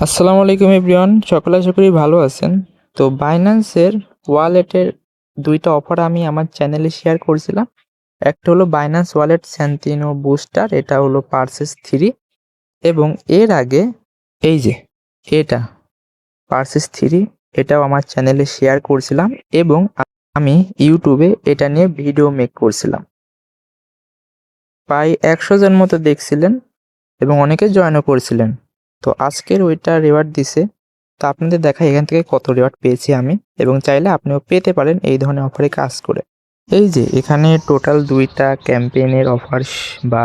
আসসালামু আলাইকুম এভরিওয়ান, সকলে আশা করি ভালো আছেন। তো বাইন্যান্সের ওয়ালেটের দুইটা অফার আমি আমার চ্যানেলে শেয়ার করছিলাম। একটা হলো বাইন্যান্স ওয়ালেট স্যান্টিনো বুস্টার, এটা হলো পার্সেস 3। এবং এর আগে এই যে এটা পার্সেস 3, এটাও আমার চ্যানেলে শেয়ার করছিলাম এবং আমি ইউটিউবে এটা নিয়ে ভিডিও মেক করছিলাম। প্রায় 100 জন মতো দেখছিলেন এবং অনেকে জয়েনও করছিলেন। তো আজকের ওইটা রিওয়ার্ড দিছে। তো আপনাদের দেখাই এখান থেকে কত রিওয়ার্ড পেয়েছি আমি, এবং চাইলে আপনিও পেতে পারেন এই ধরনের অফারে কাজ করে। এই যে এখানে টোটাল 2টা ক্যাম্পেইনের অফার বা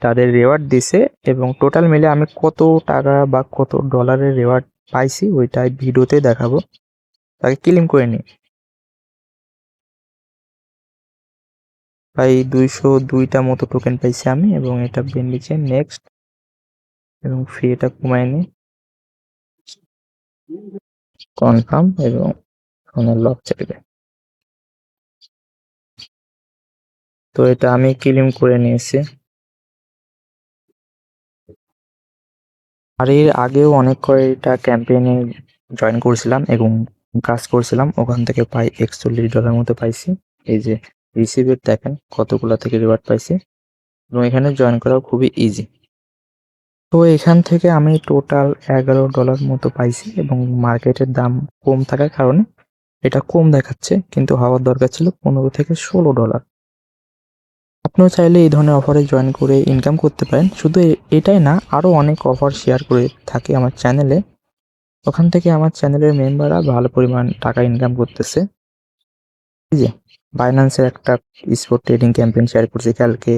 তাদের রিওয়ার্ড দিছে, এবং টোটাল মিলে আমি কত টাকা বা কত ডলারের রিওয়ার্ড পাইছি ওইটা ভিডিওতে দেখাবো। তাকে ক্লেম করে নিই। প্রায় 202টা মতো টোকেন পাইছি আমি, এবং এটা বেন্ডিছে নেক্সট, এবং ফি এটা কমায় নিই, কনফার্ম, এবং ফোনের লক চাইবে। তো এটা আমি ক্লেম করে নিয়েছি। আর এর আগেও অনেক কয়েকটা ক্যাম্পেইনে জয়েন করছিলাম এবং কাজ করছিলাম, ওখান থেকে প্রায় $41 মতো পাইছি। এই যে রিসিভের দেখেন কতগুলা থেকে রিওয়ার্ড পাইছি, এবং এখানে জয়েন করাও খুবই ইজি। তো এখান থেকে আমি টোটাল $11 মতো পাইছি, এবং মার্কেটের দাম কম থাকার কারণে এটা কম দেখাচ্ছে, কিন্তু হওয়ার দরকার ছিল $15 থেকে $16। আপনিও চাইলে এই ধরনের অফারে জয়েন করে ইনকাম করতে পারেন। শুধু এটাই না, আরও অনেক অফার শেয়ার করে থাকি আমার চ্যানেলে। ওখান থেকে আমার চ্যানেলের মেম্বাররা ভালো পরিমাণ টাকা ইনকাম করতেছে। এই যে বাইন্যান্সের একটা স্পট ট্রেডিং ক্যাম্পেইন শেয়ার করছি কালকে,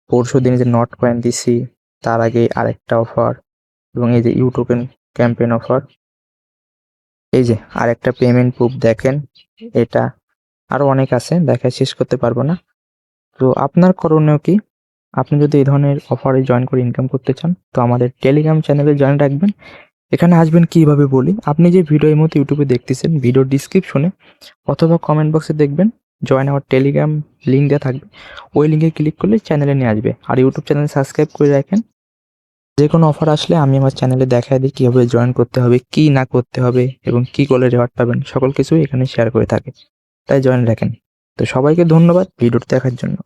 পরশুদিন যে নট কয়েন দিছি, তার আগে আরেকটা অফার, এবং এই যে ইউটোকেন ক্যাম্পেইন অফার। এই যে আরেকটা পেমেন্ট প্রুফ দেখেন, এটা আরও অনেক আছে, দেখায় শেষ করতে পারবো না। তো আপনার করণীয় কি? আপনি যদি এই ধরনের অফারে জয়েন করে ইনকাম করতে চান, তো আমাদের টেলিগ্রাম চ্যানেলে জয়েন রাখবেন। এখানে আসবেন কিভাবে বলি। আপনি যে ভিডিও এই মুহূর্তে ইউটিউবে দেখতেছেন, ভিডিওর ডিসক্রিপশনে অথবা কমেন্ট বক্সে দেখবেন জয়েন আওয়ার টেলিগ্রাম লিঙ্ক দেওয়া থাকবে। ওই লিঙ্কে ক্লিক করলে চ্যানেলে নিয়ে আসবে। আর ইউটিউব চ্যানেল সাবস্ক্রাইব করে রাখেন। যে কোনো অফার আসলে আমি আমার চ্যানেলে দেখায় দিই কীভাবে জয়েন করতে হবে, কি না করতে হবে, এবং কি করলে রেওয়ার্ড পাবেন, সকল কিছুই এখানে শেয়ার করে থাকে। তাই জয়েন রাখেন। তো সবাইকে ধন্যবাদ ভিডিওটি দেখার জন্য।